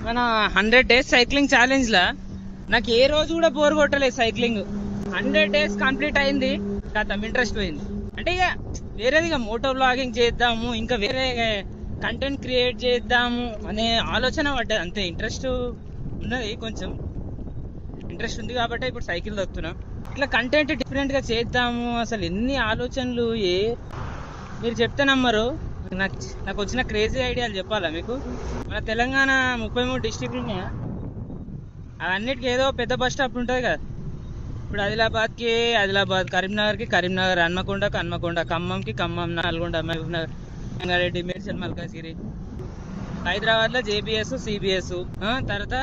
మన 100 days cycling challenge లా నాకు ఏ రోజు కూడా బోర్ కొట్టలేదు. సైక్లింగ్ 100 days కంప్లీట్ అయింది, కాస్త ఇంట్రెస్ట్ పోయింది. అంటే ఇక వేరేది ఇక మోటో బ్లాగింగ్ చేద్దాము, ఇంకా వేరే కంటెంట్ క్రియేట్ చేద్దాము అనే ఆలోచన పడ్డది. అంతే ఇంట్రెస్ట్ ఉన్నది, కొంచెం ఇంట్రెస్ట్ ఉంది కాబట్టి ఇప్పుడు సైకిల్ తొక్కుతున్నా. ఇట్లా కంటెంట్ డిఫరెంట్గా చేద్దాము, అసలు ఎన్ని ఆలోచనలు మీరు చెప్తే నమ్మరు. నాకు వచ్చిన క్రేజీ ఐడియాలు చెప్పాలా మీకు? మన తెలంగాణ 33 డిస్ట్రిక్ట్లు ఉన్నాయా, అవన్నిటికీ ఏదో పెద్ద బస్ స్టాప్ ఉంటుంది కదా. ఇప్పుడు ఆదిలాబాద్కి ఆదిలాబాద్, కరీంనగర్కి కరీంనగర్, హన్మకొండకి హన్మకొండ, ఖమ్మంకి ఖమ్మం, నల్గొండ, మహబూబ్నగర్, రంగారెడ్డి, మేడ్చల్, మల్కాజ్గిరి, హైదరాబాద్లో జేబీఎస్, సిబిఎస్, తర్వాత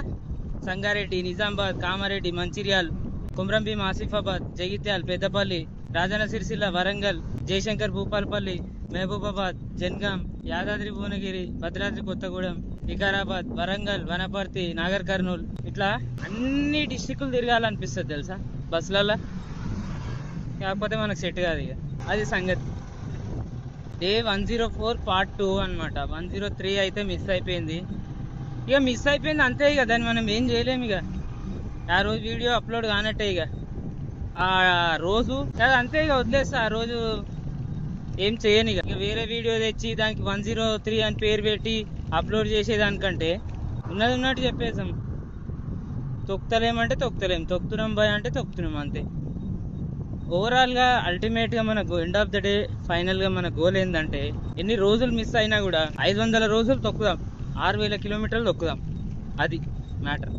సంగారెడ్డి, నిజామాబాద్, కామారెడ్డి, మంచిర్యాల్, కుమ్రంభీం, ఆసిఫాబాద్, జగిత్యాల్, పెద్దపల్లి, రాజన్న సిరిసిల్ల, వరంగల్, జయశంకర్, భూపాలపల్లి, మహబూబాబాద్, జన్గాం, యాదాద్రి భువనగిరి, భద్రాద్రి కొత్తగూడెం, వికారాబాద్, వరంగల్, వనపర్తి, నాగర్ కర్నూల్, ఇట్లా అన్ని డిస్టిక్లు తిరగాలనిపిస్తుంది తెలుసా బస్సులలో. కాకపోతే మనకు సెట్ కాదు ఇక, అది సంగతి. డే 104 part 2 అనమాట. 103 అయితే మిస్ అయిపోయింది. ఇక మిస్ అయిపోయింది అంతే, ఇక దాన్ని మనం ఏం చేయలేము. ఇక ఆ రోజు వీడియో అప్లోడ్ కానట్టే, ఇక ఆ రోజు అంతే, ఇక వదిలేస్తా. ఆ రోజు ఏం చేయను. ఇక వేరే వీడియో తెచ్చి దానికి 103 అని పేరు పెట్టి అప్లోడ్ చేసేదానికంటే ఉన్నది ఉన్నట్టు చెప్పేసాం. తొక్కుతలేమంటే తొక్కుతలేం, తొక్కుతున్నాం భయ అంటే తొక్కుతున్నాం, అంతే. ఓవరాల్గా అల్టిమేట్గా మన ఎండ్ ఆఫ్ ద డే ఫైనల్గా మన గోల్ ఏంటంటే, ఎన్ని రోజులు మిస్ అయినా కూడా 500 రోజులు తొక్కుదాం, 6000 కిలోమీటర్లు తొక్కుదాం. అది మ్యాటర్.